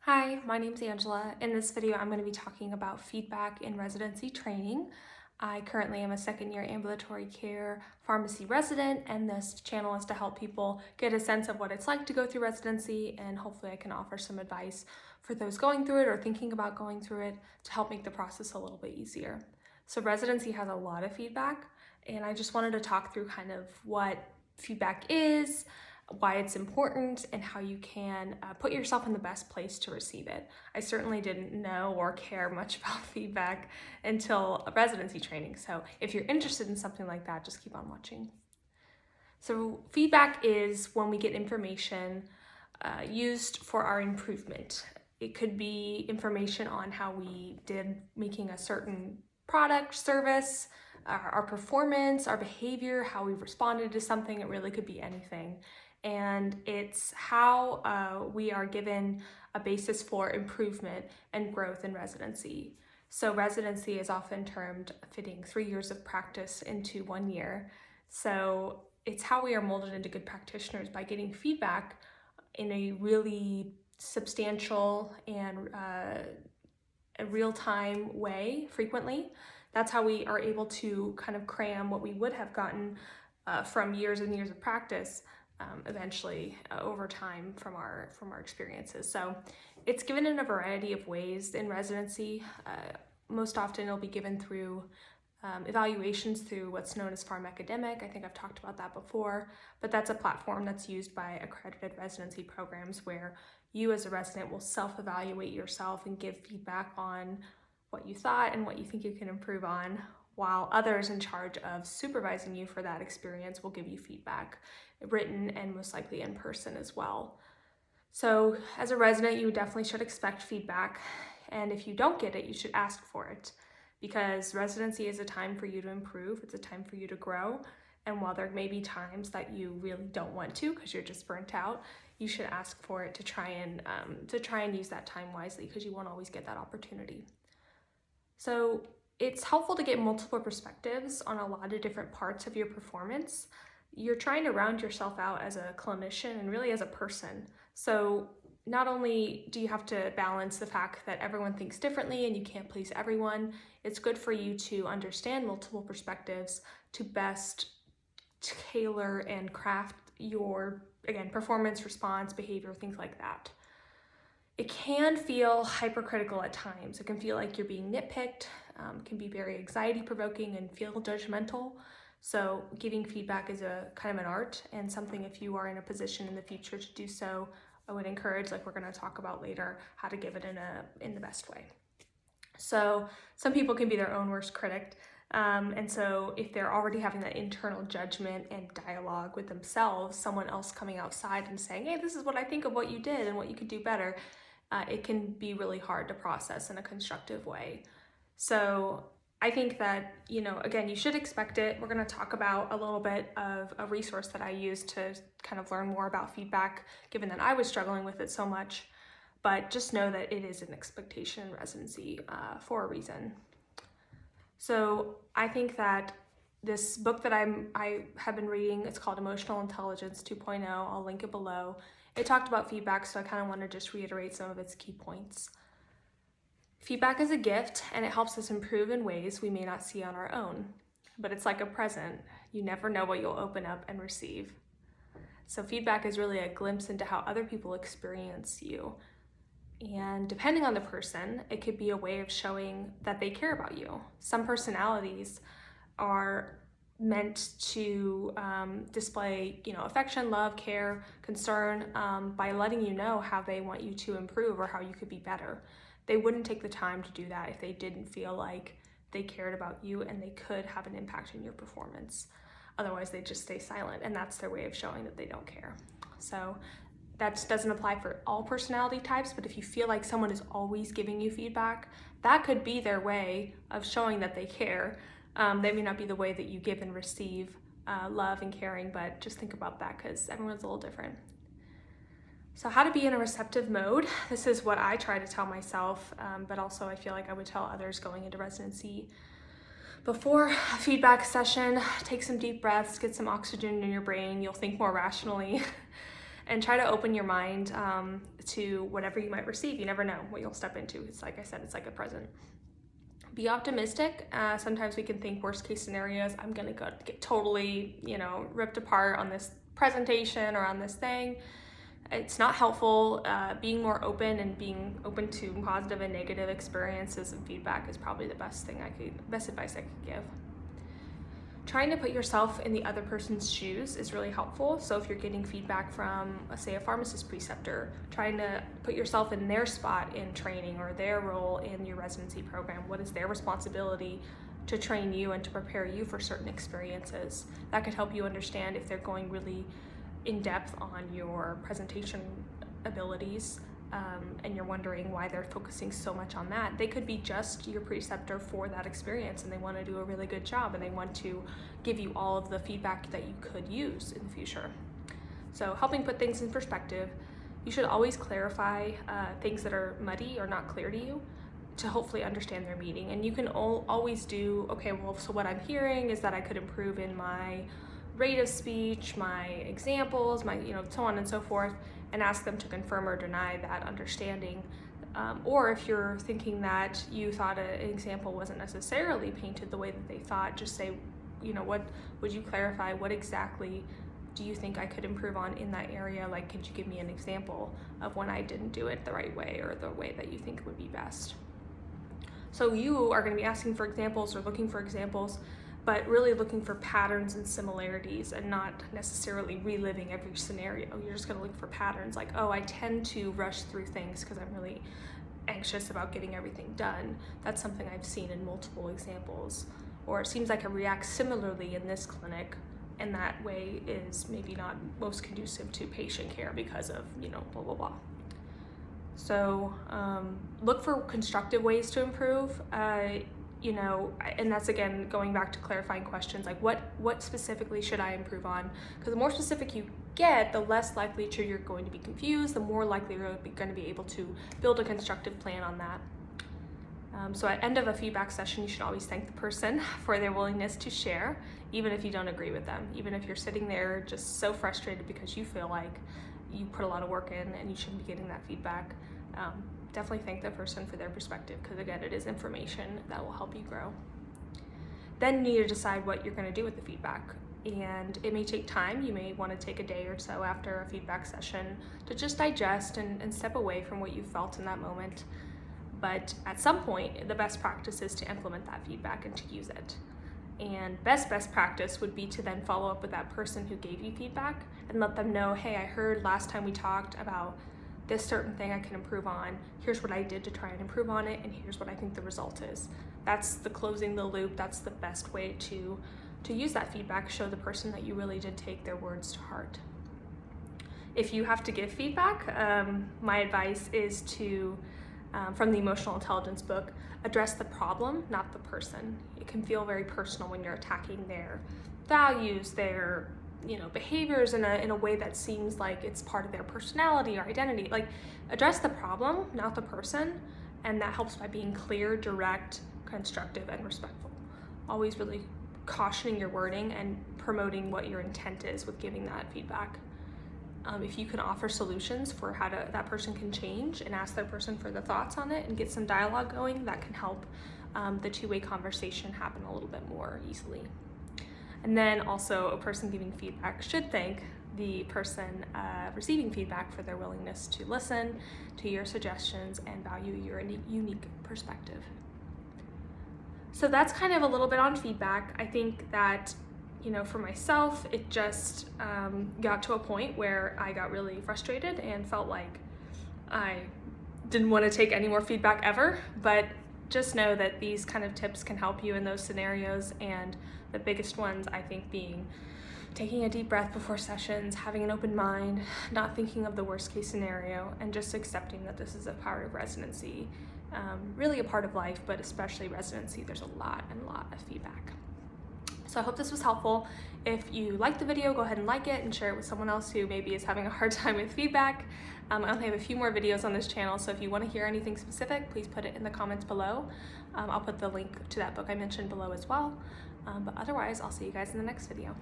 Hi, my name's Angela. In this video, I'm going to be talking about feedback in residency training. I currently am a second-year ambulatory care pharmacy resident, and this channel is to help people get a sense of what it's like to go through residency, and hopefully I can offer some advice for those going through it or thinking about going through it to help make the process a little bit easier. So residency has a lot of feedback, and I just wanted to talk through kind of what feedback is, why it's important, and how you can put yourself in the best place to receive it. I certainly didn't know or care much about feedback until residency training. So if you're interested in something like that, just keep on watching. So feedback is when we get information used for our improvement. It could be information on how we did making a certain product, service, our performance, our behavior, how we responded to something. It really could be anything. And it's how we are given a basis for improvement and growth in residency. So residency is often termed fitting 3 years of practice into 1 year. So it's how we are molded into good practitioners by getting feedback in a really substantial and a real-time way frequently. That's how we are able to kind of cram what we would have gotten from years and years of practice eventually over time from our experiences. So it's given in a variety of ways in residency. Most often it'll be given through evaluations through what's known as pharmacademic. I think I've talked about that before, but that's a platform that's used by accredited residency programs where you as a resident will self-evaluate yourself and give feedback on what you thought and what you think you can improve on, while others in charge of supervising you for that experience will give you feedback, written and most likely in person as well. So as a resident, you definitely should expect feedback, and if you don't get it, you should ask for it, because residency is a time for you to improve. It's a time for you to grow, and while there may be times that you really don't want to because you're just burnt out, you should ask for it to try and use that time wisely, because you won't always get that opportunity. So it's helpful to get multiple perspectives on a lot of different parts of your performance. You're trying to round yourself out as a clinician and really as a person. So not only do you have to balance the fact that everyone thinks differently and you can't please everyone, it's good for you to understand multiple perspectives to best tailor and craft your, again, performance, response, behavior, things like that. It can feel hypercritical at times. It can feel like you're being nitpicked, can be very anxiety-provoking and feel judgmental. So giving feedback is a kind of an art, and something, if you are in a position in the future to do so, I would encourage, like we're going to talk about later, how to give it in the best way. So some people can be their own worst critic. And so if they're already having that internal judgment and dialogue with themselves, someone else coming outside and saying, hey, this is what I think of what you did and what you could do better, it can be really hard to process in a constructive way. So I think that, again, you should expect it. We're going to talk about a little bit of a resource that I used to kind of learn more about feedback, given that I was struggling with it so much. But just know that it is an expectation in residency for a reason. So I think that this book that I have been reading, it's called Emotional Intelligence 2.0. I'll link it below. It talked about feedback, so I kind of want to just reiterate some of its key points. Feedback is a gift, and it helps us improve in ways we may not see on our own. But it's like a present. You never know what you'll open up and receive. So feedback is really a glimpse into how other people experience you. And depending on the person, it could be a way of showing that they care about you. Some personalities are meant to display, affection, love, care, concern by letting you know how they want you to improve or how you could be better. They wouldn't take the time to do that if they didn't feel like they cared about you and they could have an impact in your performance. Otherwise, they just stay silent, and that's their way of showing that they don't care. So that doesn't apply for all personality types, but if you feel like someone is always giving you feedback, that could be their way of showing that they care. That may not be the way that you give and receive love and caring, but just think about that, because everyone's a little different. So how to be in a receptive mode. This is what I try to tell myself, but also I feel like I would tell others going into residency. Before a feedback session, take some deep breaths, get some oxygen in your brain. You'll think more rationally. and try to open your mind to whatever you might receive. You never know what you'll step into. It's like I said, it's like a present. Be optimistic. Sometimes we can think worst case scenarios. I'm gonna get totally, ripped apart on this presentation or on this thing. It's not helpful. Being more open and being open to positive and negative experiences and feedback is probably the best advice I could give. Trying to put yourself in the other person's shoes is really helpful. So if you're getting feedback from, say, a pharmacist preceptor, trying to put yourself in their spot in training or their role in your residency program. What is their responsibility to train you and to prepare you for certain experiences? That could help you understand if they're going really in depth on your presentation abilities, and you're wondering why they're focusing so much on that. They could be just your preceptor for that experience, and they want to do a really good job, and they want to give you all of the feedback that you could use in the future. So helping put things in perspective. You should always clarify things that are muddy or not clear to you to hopefully understand their meaning. And you can always do, okay, well, so what I'm hearing is that I could improve in my rate of speech, my examples, my, so on and so forth, and ask them to confirm or deny that understanding. Or if you're thinking that you thought an example wasn't necessarily painted the way that they thought, just say, what would you clarify? What exactly do you think I could improve on in that area? Like, could you give me an example of when I didn't do it the right way or the way that you think would be best? So you are going to be asking for examples or looking for examples, but really looking for patterns and similarities and not necessarily reliving every scenario. You're just gonna look for patterns like, oh, I tend to rush through things because I'm really anxious about getting everything done. That's something I've seen in multiple examples. Or it seems like I react similarly in this clinic, and that way is maybe not most conducive to patient care because of, blah, blah, blah. So look for constructive ways to improve. And that's again going back to clarifying questions like what specifically should I improve on? Because the more specific you get, the less likely you're going to be confused, the more likely you're going to be able to build a constructive plan on that. So at end of a feedback session, you should always thank the person for their willingness to share, even if you don't agree with them, even if you're sitting there just so frustrated because you feel like you put a lot of work in and you shouldn't be getting that feedback. Definitely thank the person for their perspective, because again, it is information that will help you grow. Then you need to decide what you're going to do with the feedback, and it may take time. You may want to take a day or so after a feedback session to just digest and step away from what you felt in that moment. But at some point, the best practice is to implement that feedback and to use it. And best practice would be to then follow up with that person who gave you feedback and let them know, hey, I heard last time we talked about this certain thing I can improve on. Here's what I did to try and improve on it, and here's what I think the result is. That's the closing the loop. That's the best way to use that feedback, show the person that you really did take their words to heart. If you have to give feedback, my advice is to, from the emotional intelligence book, address the problem, not the person. It can feel very personal when you're attacking their values, their behaviors in a way that seems like it's part of their personality or identity. Like, address the problem, not the person, and that helps by being clear, direct, constructive, and respectful. Always really cautioning your wording and promoting what your intent is with giving that feedback. If you can offer solutions for how that person can change and ask that person for the thoughts on it and get some dialogue going, that can help the two-way conversation happen a little bit more easily. And then also, a person giving feedback should thank the person receiving feedback for their willingness to listen to your suggestions and value your unique perspective. So that's kind of a little bit on feedback. I think that, for myself, it just got to a point where I got really frustrated and felt like I didn't want to take any more feedback ever, but just know that these kind of tips can help you in those scenarios, and the biggest ones I think being taking a deep breath before sessions, having an open mind, not thinking of the worst case scenario, and just accepting that this is a part of residency, really a part of life, but especially residency. There's a lot of feedback. So I hope this was helpful. If you liked the video, go ahead and like it and share it with someone else who maybe is having a hard time with feedback. I only have a few more videos on this channel, so if you want to hear anything specific, please put it in the comments below. I'll put the link to that book I mentioned below as well. But otherwise, I'll see you guys in the next video.